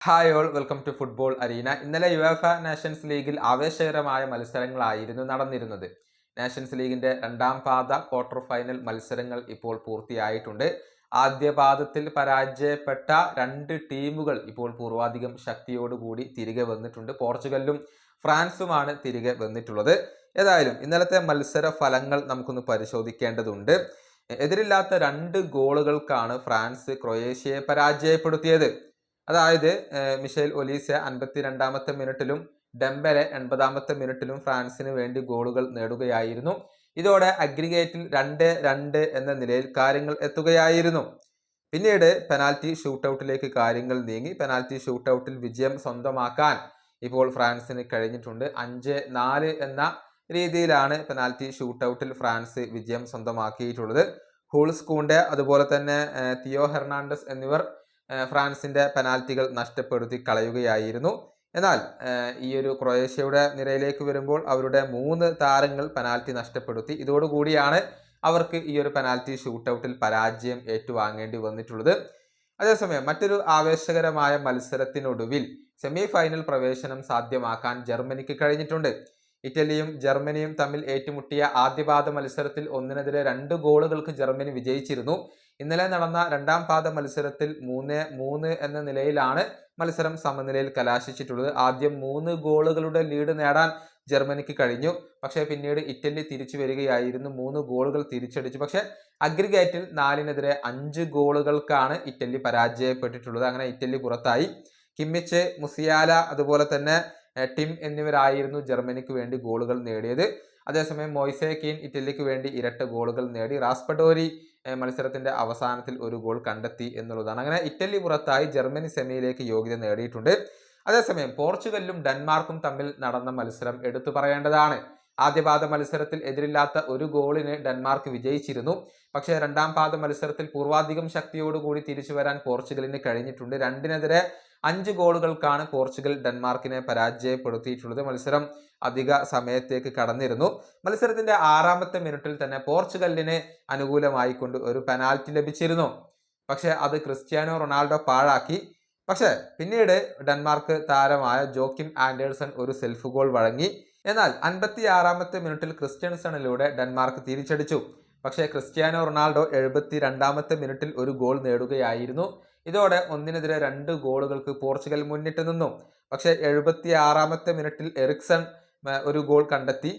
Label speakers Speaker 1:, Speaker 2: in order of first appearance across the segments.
Speaker 1: Hi all welcome to football arena. ഇന്നലെ UEFA nations ലീഗിൽ ആവേശകരമായ മത്സരങ്ങളായിരുന്നു നടന്നിരുന്നത്. നാഷൻസ് ലീഗിന്റെ രണ്ടാം പാദ ക്വാർട്ടർ ഫൈനൽ മത്സരങ്ങൾ ഇപ്പോൾ പൂർത്തിയായിട്ടുണ്ട്. ആദ്യ പാദത്തിൽ പരാജയപ്പെട്ട രണ്ട് ടീമുകൾ ഇപ്പോൾ പൂർവാധികം ശക്തിയോടുകൂടി തിരികെ വന്നിട്ടുണ്ട്. പോർച്ചുഗലും ഫ്രാൻസുമാണ് തിരികെ വന്നിട്ടുള്ളത്. ഏതായാലും ഇന്നലത്തെ മത്സര ഫലങ്ങൾ നമുക്കൊന്ന് പരിശോധിക്കേണ്ടതുണ്ട്. എതിരില്ലാത്ത 2 ഗോളുകൾക്കാണ് ഫ്രാൻസ് ക്രൊയേഷ്യയെ പരാജയപ്പെടുത്തിയത്. അതായത് മിഷേൽ ഒലീസ 52-ാമത്തെ മിനിറ്റിലും ഡെംബെലെ 80-ാമത്തെ മിനിറ്റിലും ഫ്രാൻസിന് വേണ്ടി ഗോളുകൾ നേടുകയായിരുന്നു. ഇതോടെ അഗ്രിഗേറ്റിൽ 2-2 എന്ന നിലയിൽ കാര്യങ്ങൾ എത്തുകയായിരുന്നു. പിന്നീട് പെനാൽറ്റി ഷൂട്ടൌട്ടിലേക്ക് കാര്യങ്ങൾ നീങ്ങി. പെനാൽറ്റി ഷൂട്ടൌട്ടിൽ വിജയം സ്വന്തമാക്കാൻ ഇപ്പോൾ ഫ്രാൻസിന് കഴിഞ്ഞിട്ടുണ്ട്. 5-4 എന്ന രീതിയിലാണ് പെനാൽറ്റി ഷൂട്ടൌട്ടിൽ ഫ്രാൻസ് വിജയം സ്വന്തമാക്കിയിട്ടുള്ളത്. ഹൂൾസ് കൂണ്ടെ അതുപോലെ തന്നെ തിയോ ഹെർണാണ്ടസ് എന്നിവർ ഫ്രാൻസിന്റെ പെനാൽറ്റികൾ നഷ്ടപ്പെടുത്തി കളയുകയായിരുന്നു. എന്നാൽ ഈ ഒരു ക്രൊയേഷ്യയുടെ നിരയിലേക്ക് വരുമ്പോൾ അവരുടെ 3 താരങ്ങൾ പെനാൽറ്റി നഷ്ടപ്പെടുത്തി. ഇതോടുകൂടിയാണ് അവർക്ക് ഈ ഒരു പെനാൽറ്റി ഷൂട്ടൌട്ടിൽ പരാജയം ഏറ്റുവാങ്ങേണ്ടി വന്നിട്ടുള്ളത്. അതേസമയം മറ്റൊരു ആവേശകരമായ മത്സരത്തിനൊടുവിൽ സെമി ഫൈനൽ പ്രവേശനം സാധ്യമാക്കാൻ ജർമ്മനിക്ക് കഴിഞ്ഞിട്ടുണ്ട്. ഇറ്റലിയും ജർമ്മനിയും തമ്മിൽ ഏറ്റുമുട്ടിയ ആദ്യപാദ മത്സരത്തിൽ 1-2 ഗോളുകൾക്ക് ജർമ്മനി വിജയിച്ചിരുന്നു. ഇന്നലെ നടന്ന രണ്ടാം പാദ മത്സരത്തിൽ 3-3 എന്ന നിലയിലാണ് മത്സരം സമനിലയിൽ കലാശിച്ചിട്ടുള്ളത്. ആദ്യം 3 ഗോളുകളുടെ ലീഡ് നേടാൻ ജർമ്മനിക്ക് കഴിഞ്ഞു. പക്ഷേ പിന്നീട് ഇറ്റലി തിരിച്ചു വരികയായിരുന്നു. 3 ഗോളുകൾ തിരിച്ചടിച്ചു. പക്ഷേ അഗ്രിഗേറ്റിൽ 4-5 ഗോളുകൾക്കാണ് ഇറ്റലി പരാജയപ്പെട്ടിട്ടുള്ളത്. അങ്ങനെ ഇറ്റലി പുറത്തായി. കിമ്മിച്ച്, മുസിയാല അതുപോലെ തന്നെ ടിം എന്നിവരായിരുന്നു ജർമ്മനിക്ക് വേണ്ടി ഗോളുകൾ നേടിയത്. അതേസമയം മോയ്സെ കീൻ ഇറ്റലിക്ക് വേണ്ടി ഇരട്ട ഗോളുകൾ നേടി. റാസ്പഡോരി മത്സരത്തിന്റെ അവസാനത്തിൽ ഒരു ഗോൾ കണ്ടെത്തി എന്നുള്ളതാണ്. അങ്ങനെ ഇറ്റലി പുറത്തായി. ജർമ്മനി സെമിയിലേക്ക് യോഗ്യത നേടിയിട്ടുണ്ട്. അതേസമയം പോർച്ചുഗലും ഡെൻമാർക്കും തമ്മിൽ നടന്ന മത്സരം എടുത്തു പറയേണ്ടതാണ്. ആദ്യപാദ മത്സരത്തിൽ എതിരില്ലാത്ത ഒരു ഗോളിന് ഡെൻമാർക്ക് വിജയിച്ചിരുന്നു. പക്ഷേ രണ്ടാം പാദ മത്സരത്തിൽ പൂർവാധികം ശക്തിയോടുകൂടി തിരിച്ചു വരാൻ പോർച്ചുഗലിന് കഴിഞ്ഞിട്ടുണ്ട്. 2-5 ഗോളുകൾക്കാണ് പോർച്ചുഗൽ ഡെൻമാർക്കിനെ പരാജയപ്പെടുത്തിയിട്ടുള്ളത്. മത്സരം അധിക സമയത്തേക്ക് കടന്നിരുന്നു. മത്സരത്തിന്റെ 6-ാമത്തെ മിനിറ്റിൽ തന്നെ പോർച്ചുഗലിന് അനുകൂലമായിക്കൊണ്ട് ഒരു പെനാൽറ്റി ലഭിച്ചിരുന്നു. പക്ഷേ അത് ക്രിസ്ത്യാനോ റൊണാൾഡോ പാഴാക്കി. പക്ഷേ പിന്നീട് ഡെൻമാർക്ക് താരമായ ജോക്കിം ആൻഡേഴ്സൺ ഒരു സെൽഫ് ഗോൾ വഴങ്ങി. എന്നാൽ 56-ാമത്തെ മിനിറ്റിൽ ക്രിസ്റ്റ്യൻസണിലൂടെ ഡെൻമാർക്ക് തിരിച്ചടിച്ചു. പക്ഷേ ക്രിസ്ത്യാനോ റൊണാൾഡോ 72-ാമത്തെ മിനിറ്റിൽ ഒരു ഗോൾ നേടുകയായിരുന്നു. ഇതോടെ 1-2 ഗോളുകൾക്ക് പോർച്ചുഗൽ മുന്നിട്ട് നിന്നു. പക്ഷേ 76-ാമത്തെ മിനിറ്റിൽ എറിക്സൺ ഒരു ഗോൾ കണ്ടെത്തി.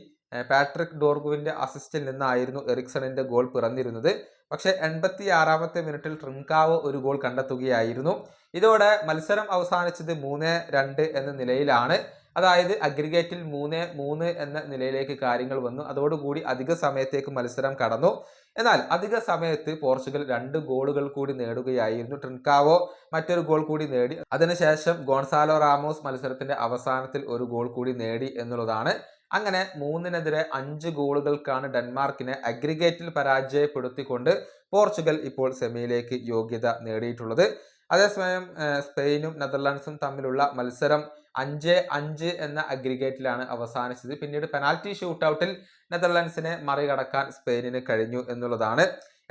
Speaker 1: പാട്രിക് ഡോർഗുവിന്റെ അസിസ്റ്റിൽ നിന്നായിരുന്നു എറിക്സണിന്റെ ഗോൾ പിറന്നിരുന്നത്. പക്ഷേ 86-ാമത്തെ മിനിറ്റിൽ ട്രിൻകാവോ ഒരു ഗോൾ കണ്ടെത്തുകയായിരുന്നു. ഇതോടെ മത്സരം അവസാനിച്ചത് 3-2 എന്ന നിലയിലാണ്. അതായത് അഗ്രിഗേറ്റിൽ 3-3 എന്ന നിലയിലേക്ക് കാര്യങ്ങൾ വന്നു. അതോടുകൂടി അധിക സമയത്തേക്ക് മത്സരം കടന്നു. എന്നാൽ അധിക സമയത്ത് പോർച്ചുഗൽ 2 ഗോളുകൾ കൂടി നേടുകയായിരുന്നു. ട്രിൻകാവോ മറ്റൊരു ഗോൾ കൂടി നേടി. അതിനുശേഷം ഗോൺസാലോ റാമോസ് മത്സരത്തിന്റെ അവസാനത്തിൽ ഒരു ഗോൾ കൂടി നേടി എന്നുള്ളതാണ്. അങ്ങനെ 3-5 ഗോളുകൾക്കാണ് ഡെൻമാർക്കിനെ അഗ്രിഗേറ്റിൽ പരാജയപ്പെടുത്തിക്കൊണ്ട് പോർച്ചുഗൽ ഇപ്പോൾ സെമിയിലേക്ക് യോഗ്യത നേടിയിട്ടുള്ളത്. അതേസമയം സ്പെയിനും നെതർലാൻഡ്സും തമ്മിലുള്ള മത്സരം 5-5 എന്ന അഗ്രിഗേറ്റിലാണ് അവസാനിച്ചത്. പിന്നീട് പെനാൽറ്റി ഷൂട്ടൌട്ടിൽ നെതർലാൻഡ്സിനെ മറികടക്കാൻ സ്പെയിനിന് കഴിഞ്ഞു എന്നുള്ളതാണ്.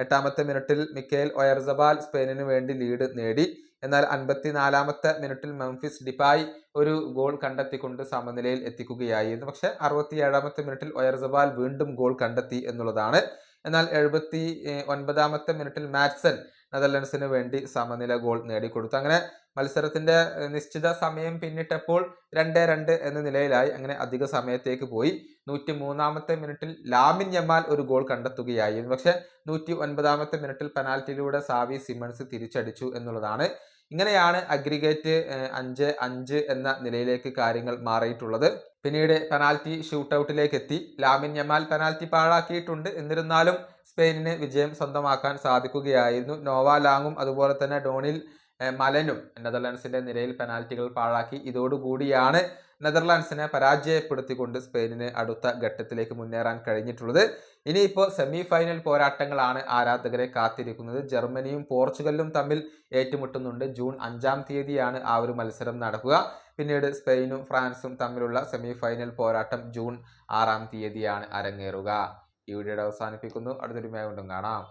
Speaker 1: 8-ാമത്തെ മിനിറ്റിൽ മിക്കേൽ ഒയർസബാൽ സ്പെയിനിന് വേണ്ടി ലീഡ് നേടി. എന്നാൽ 54-ാമത്തെ മിനിറ്റിൽ മെംഫിസ് ഡിപായ് ഒരു ഗോൾ കണ്ടെത്തിക്കൊണ്ട് സമനിലയിൽ എത്തിക്കുകയായിരുന്നു. പക്ഷേ 67-ാമത്തെ മിനിറ്റിൽ ഒയർസബാൽ വീണ്ടും ഗോൾ കണ്ടെത്തി എന്നുള്ളതാണ്. എന്നാൽ 79-ാമത്തെ മിനിറ്റിൽ മാറ്റ്സൺ നെതർലൻഡ്സിന് വേണ്ടി സമനില ഗോൾ നേടിക്കൊടുത്തു. അങ്ങനെ മത്സരത്തിന്റെ നിശ്ചിത സമയം പിന്നിട്ടപ്പോൾ 2-2 എന്ന നിലയിലായി. അങ്ങനെ അധിക സമയത്തേക്ക് പോയി. 103-ാമത്തെ മിനിറ്റിൽ ലാമിൻ യമാൽ ഒരു ഗോൾ കണ്ടെത്തുകയായിരുന്നു. പക്ഷെ 109-ാമത്തെ മിനിറ്റിൽ പെനാൽറ്റിയിലൂടെ സാവി സിമൺസ് തിരിച്ചടിച്ചു എന്നുള്ളതാണ്. ഇങ്ങനെയാണ് അഗ്രിഗേറ്റ് 5-5 എന്ന നിലയിലേക്ക് കാര്യങ്ങൾ മാറിയിട്ടുള്ളത്. പിന്നീട് പെനാൽറ്റി ഷൂട്ടൌട്ടിലേക്ക് എത്തി. ലാമിൻ യമാൽ പെനാൽറ്റി പാഴാക്കിയിട്ടുണ്ട്. എന്നിരുന്നാലും സ്പെയിനിന് വിജയം സ്വന്തമാക്കാൻ സാധിക്കുകയായിരുന്നു. നോവ ലാങ്ങും അതുപോലെ തന്നെ ഡോണിൽ മലനും നെതർലാൻഡ്സിന്റെ നിരയിൽ പെനാൽറ്റികൾ പാഴാക്കി. ഇതോടുകൂടിയാണ് നെതർലാൻഡ്സിനെ പരാജയപ്പെടുത്തിക്കൊണ്ട് സ്പെയിനിന് അടുത്ത ഘട്ടത്തിലേക്ക് മുന്നേറാൻ കഴിഞ്ഞിട്ടുള്ളത്. ഇനിയിപ്പോൾ സെമി ഫൈനൽ പോരാട്ടങ്ങളാണ് ആരാധകരെ കാത്തിരിക്കുന്നത്. ജർമ്മനിയും പോർച്ചുഗലും തമ്മിൽ ഏറ്റുമുട്ടുന്നുണ്ട്. ജൂൺ 5-ാം തീയതിയാണ് ആ ഒരു മത്സരം നടക്കുക. പിന്നീട് സ്പെയിനും ഫ്രാൻസും തമ്മിലുള്ള സെമി ഫൈനൽ പോരാട്ടം ജൂൺ 6-ാം തീയതിയാണ് അരങ്ങേറുക. ഈ വീഡിയോയുടെ അവസാനിപ്പിക്കുന്നു. അടുത്തൊരു വീഡിയോയിൽ കാണാം.